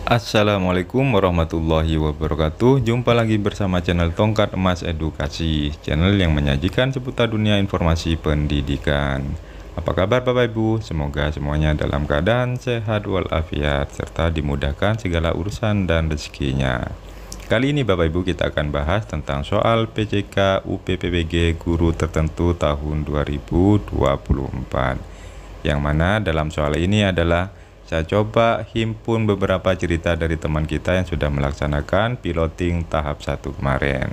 Assalamualaikum warahmatullahi wabarakatuh. Jumpa lagi bersama channel Tongkat Emas Edukasi, channel yang menyajikan seputar dunia informasi pendidikan. Apa kabar Bapak Ibu? Semoga semuanya dalam keadaan sehat walafiat serta dimudahkan segala urusan dan rezekinya. Kali ini Bapak Ibu kita akan bahas tentang soal PJK UPPBG guru tertentu tahun 2024. Yang mana dalam soal ini adalah saya coba himpun beberapa cerita dari teman kita yang sudah melaksanakan piloting tahap 1 kemarin.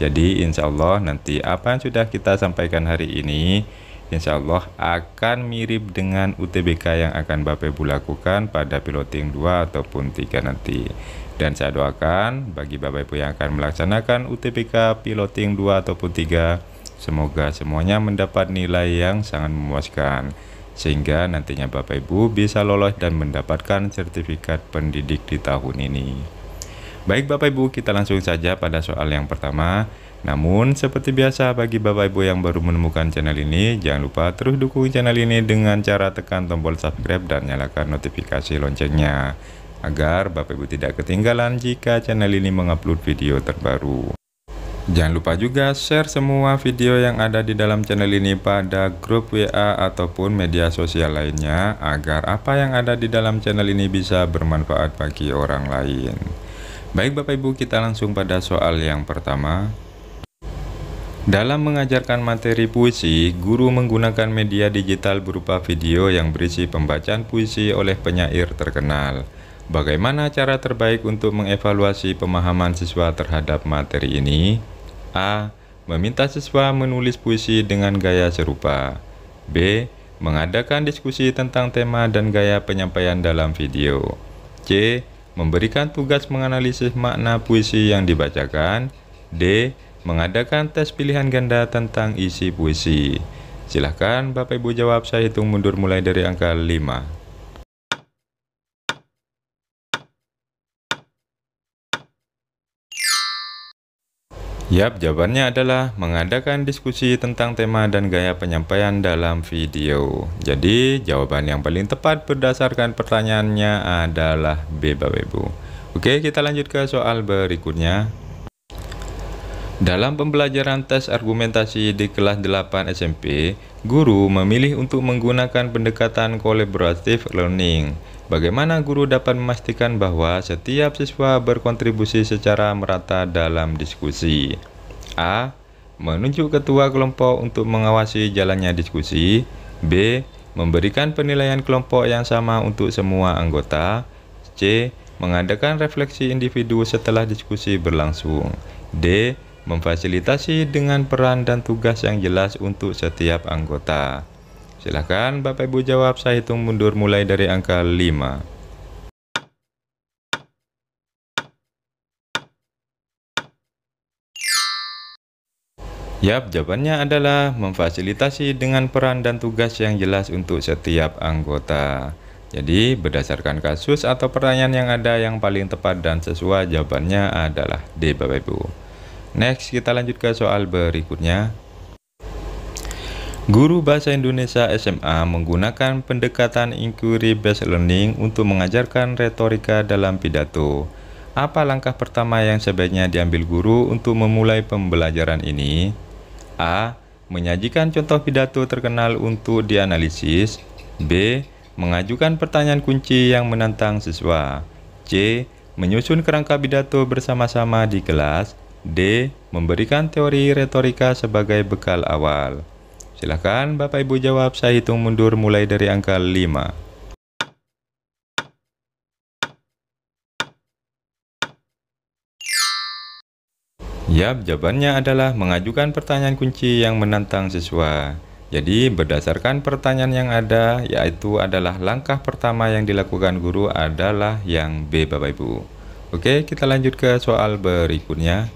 Jadi insya Allah nanti apa yang sudah kita sampaikan hari ini insya Allah akan mirip dengan UTBK yang akan Bapak Ibu lakukan pada piloting 2 ataupun 3 nanti. Dan saya doakan bagi Bapak Ibu yang akan melaksanakan UTBK piloting 2 ataupun 3, semoga semuanya mendapat nilai yang sangat memuaskan, sehingga nantinya Bapak Ibu bisa lolos dan mendapatkan sertifikat pendidik di tahun ini. Baik Bapak Ibu, kita langsung saja pada soal yang pertama. Namun seperti biasa bagi Bapak Ibu yang baru menemukan channel ini, jangan lupa terus dukung channel ini dengan cara tekan tombol subscribe dan nyalakan notifikasi loncengnya, agar Bapak Ibu tidak ketinggalan jika channel ini mengupload video terbaru. Jangan lupa juga share semua video yang ada di dalam channel ini pada grup WA ataupun media sosial lainnya, agar apa yang ada di dalam channel ini bisa bermanfaat bagi orang lain. Baik Bapak Ibu, kita langsung pada soal yang pertama. Dalam mengajarkan materi puisi, guru menggunakan media digital berupa video yang berisi pembacaan puisi oleh penyair terkenal. Bagaimana cara terbaik untuk mengevaluasi pemahaman siswa terhadap materi ini? A. Meminta siswa menulis puisi dengan gaya serupa. B. Mengadakan diskusi tentang tema dan gaya penyampaian dalam video. C. Memberikan tugas menganalisis makna puisi yang dibacakan. D. Mengadakan tes pilihan ganda tentang isi puisi. Silahkan Bapak Ibu jawab, saya hitung mundur mulai dari angka 5. Yap, jawabannya adalah mengadakan diskusi tentang tema dan gaya penyampaian dalam video. Jadi, jawaban yang paling tepat berdasarkan pertanyaannya adalah B, Bapak Ibu. Oke, kita lanjut ke soal berikutnya. Dalam pembelajaran tes argumentasi di kelas 8 SMP, guru memilih untuk menggunakan pendekatan collaborative learning. Bagaimana guru dapat memastikan bahwa setiap siswa berkontribusi secara merata dalam diskusi? A. Menunjuk ketua kelompok untuk mengawasi jalannya diskusi. B. Memberikan penilaian kelompok yang sama untuk semua anggota. C. Mengadakan refleksi individu setelah diskusi berlangsung. D. Memfasilitasi dengan peran dan tugas yang jelas untuk setiap anggota. Silahkan Bapak Ibu jawab, saya hitung mundur mulai dari angka 5. Yap, jawabannya adalah memfasilitasi dengan peran dan tugas yang jelas untuk setiap anggota. Jadi berdasarkan kasus atau pertanyaan yang ada, yang paling tepat dan sesuai jawabannya adalah D, Bapak Ibu. Next, kita lanjut ke soal berikutnya. Guru Bahasa Indonesia SMA menggunakan pendekatan inquiry based learning untuk mengajarkan retorika dalam pidato. Apa langkah pertama yang sebaiknya diambil guru untuk memulai pembelajaran ini? A. Menyajikan contoh pidato terkenal untuk dianalisis. B. Mengajukan pertanyaan kunci yang menantang siswa. C. Menyusun kerangka pidato bersama-sama di kelas. D. Memberikan teori retorika sebagai bekal awal. Silahkan Bapak Ibu jawab, saya hitung mundur mulai dari angka 5. Yap, jawabannya adalah mengajukan pertanyaan kunci yang menantang siswa. Jadi berdasarkan pertanyaan yang ada, yaitu adalah langkah pertama yang dilakukan guru adalah yang B, Bapak Ibu. Oke, kita lanjut ke soal berikutnya.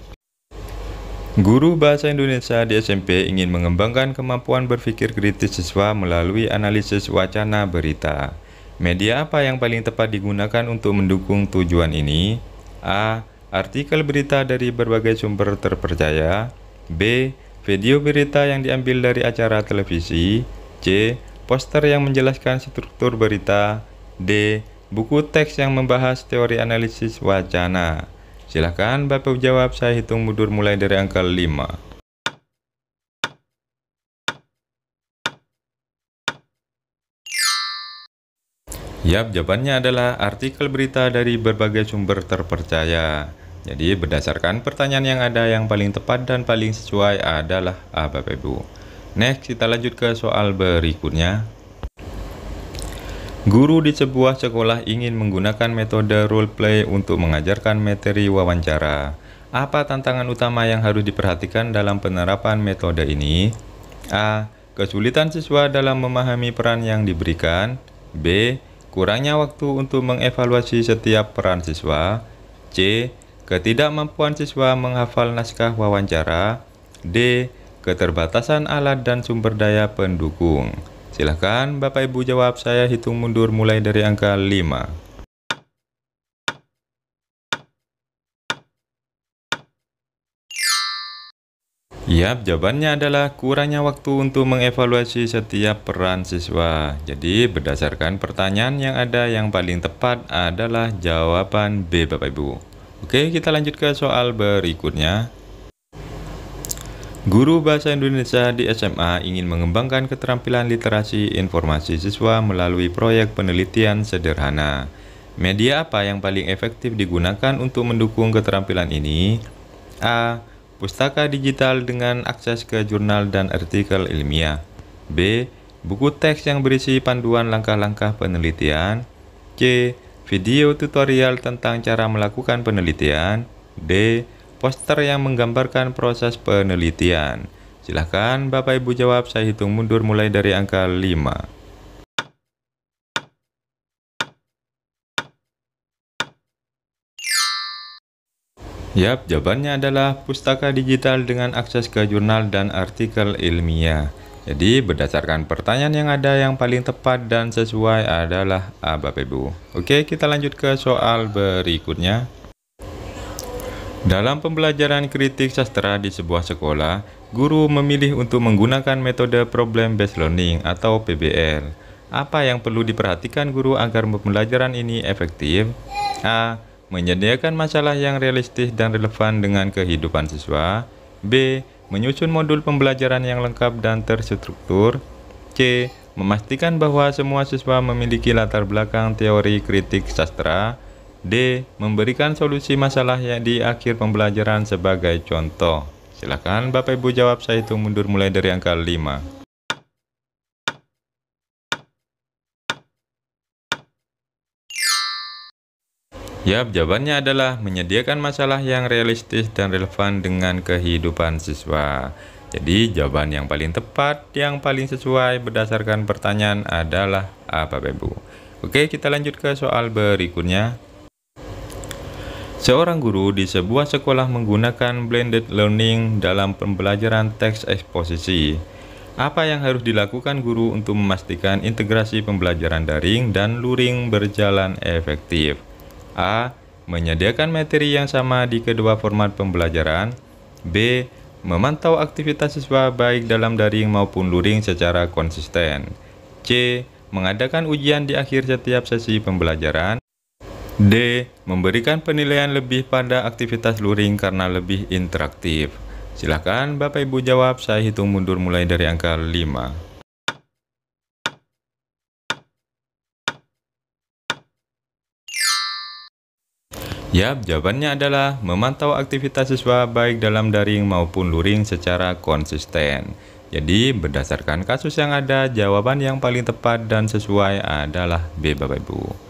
Guru Bahasa Indonesia di SMP ingin mengembangkan kemampuan berpikir kritis siswa melalui analisis wacana berita. Media apa yang paling tepat digunakan untuk mendukung tujuan ini? A. Artikel berita dari berbagai sumber terpercaya. B. Video berita yang diambil dari acara televisi. C. Poster yang menjelaskan struktur berita. D. buku teks yang membahas teori analisis wacana. Silahkan Bapak Ibu jawab, saya hitung mundur mulai dari angka 5. Yap, jawabannya adalah artikel berita dari berbagai sumber terpercaya. Jadi berdasarkan pertanyaan yang ada, yang paling tepat dan paling sesuai adalah A, Bapak Ibu. Next, kita lanjut ke soal berikutnya. Guru di sebuah sekolah ingin menggunakan metode role play untuk mengajarkan materi wawancara. Apa tantangan utama yang harus diperhatikan dalam penerapan metode ini? A. Kesulitan siswa dalam memahami peran yang diberikan. B. Kurangnya waktu untuk mengevaluasi setiap peran siswa. C. Ketidakmampuan siswa menghafal naskah wawancara. D. Keterbatasan alat dan sumber daya pendukung. Silahkan Bapak Ibu jawab, saya hitung mundur mulai dari angka 5. Yap, jawabannya adalah kurangnya waktu untuk mengevaluasi setiap peran siswa. Jadi berdasarkan pertanyaan yang ada, yang paling tepat adalah jawaban B, Bapak Ibu. Oke, kita lanjut ke soal berikutnya. Guru Bahasa Indonesia di SMA ingin mengembangkan keterampilan literasi informasi siswa melalui proyek penelitian sederhana. Media apa yang paling efektif digunakan untuk mendukung keterampilan ini? A. Pustaka digital dengan akses ke jurnal dan artikel ilmiah. B. Buku teks yang berisi panduan langkah-langkah penelitian. C. Video tutorial tentang cara melakukan penelitian. D. Poster yang menggambarkan proses penelitian. Silahkan Bapak Ibu jawab, saya hitung mundur mulai dari angka 5. Yap, jawabannya adalah pustaka digital dengan akses ke jurnal dan artikel ilmiah. Jadi berdasarkan pertanyaan yang ada, yang paling tepat dan sesuai adalah A, Bapak Ibu. Oke, kita lanjut ke soal berikutnya. Dalam pembelajaran kritik sastra di sebuah sekolah, guru memilih untuk menggunakan metode problem based learning atau PBL. Apa yang perlu diperhatikan guru agar pembelajaran ini efektif? A. Menyediakan masalah yang realistis dan relevan dengan kehidupan siswa. B. Menyusun modul pembelajaran yang lengkap dan terstruktur. C. Memastikan bahwa semua siswa memiliki latar belakang teori kritik sastra. D. Memberikan solusi masalah yang di akhir pembelajaran sebagai contoh. Silakan Bapak Ibu jawab, saya hitung mundur mulai dari angka 5. Yap, jawabannya adalah menyediakan masalah yang realistis dan relevan dengan kehidupan siswa. Jadi jawaban yang paling tepat, yang paling sesuai berdasarkan pertanyaan adalah A, Bapak Ibu. Oke, kita lanjut ke soal berikutnya. Seorang guru di sebuah sekolah menggunakan blended learning dalam pembelajaran teks eksposisi. Apa yang harus dilakukan guru untuk memastikan integrasi pembelajaran daring dan luring berjalan efektif? A. Menyediakan materi yang sama di kedua format pembelajaran. B. Memantau aktivitas siswa baik dalam daring maupun luring secara konsisten. C. Mengadakan ujian di akhir setiap sesi pembelajaran. D. Memberikan penilaian lebih pada aktivitas luring karena lebih interaktif. Silakan Bapak Ibu jawab, saya hitung mundur mulai dari angka 5. Yap, jawabannya adalah memantau aktivitas siswa baik dalam daring maupun luring secara konsisten. Jadi berdasarkan kasus yang ada, jawaban yang paling tepat dan sesuai adalah B, Bapak Ibu.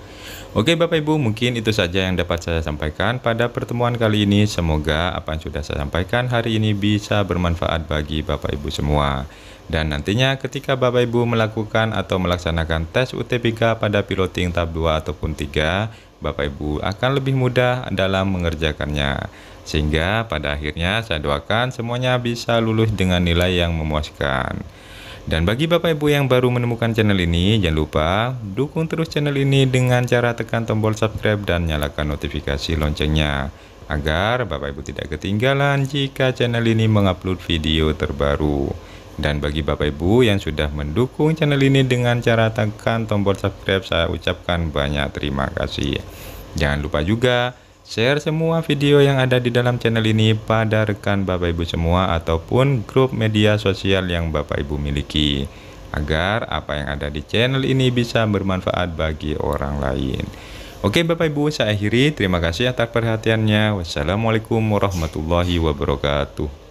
Oke Bapak Ibu, mungkin itu saja yang dapat saya sampaikan pada pertemuan kali ini. Semoga apa yang sudah saya sampaikan hari ini bisa bermanfaat bagi Bapak Ibu semua. Dan nantinya ketika Bapak Ibu melakukan atau melaksanakan tes UTBK pada piloting tahap 2 ataupun 3, Bapak Ibu akan lebih mudah dalam mengerjakannya. Sehingga pada akhirnya saya doakan semuanya bisa lulus dengan nilai yang memuaskan. Dan bagi Bapak Ibu yang baru menemukan channel ini, jangan lupa dukung terus channel ini dengan cara tekan tombol subscribe dan nyalakan notifikasi loncengnya, agar Bapak Ibu tidak ketinggalan jika channel ini mengupload video terbaru. Dan bagi Bapak Ibu yang sudah mendukung channel ini dengan cara tekan tombol subscribe, saya ucapkan banyak terima kasih. Jangan lupa juga share semua video yang ada di dalam channel ini pada rekan Bapak Ibu semua ataupun grup media sosial yang Bapak Ibu miliki, agar apa yang ada di channel ini bisa bermanfaat bagi orang lain. Oke Bapak Ibu, saya akhiri. Terima kasih atas perhatiannya. Wassalamualaikum warahmatullahi wabarakatuh.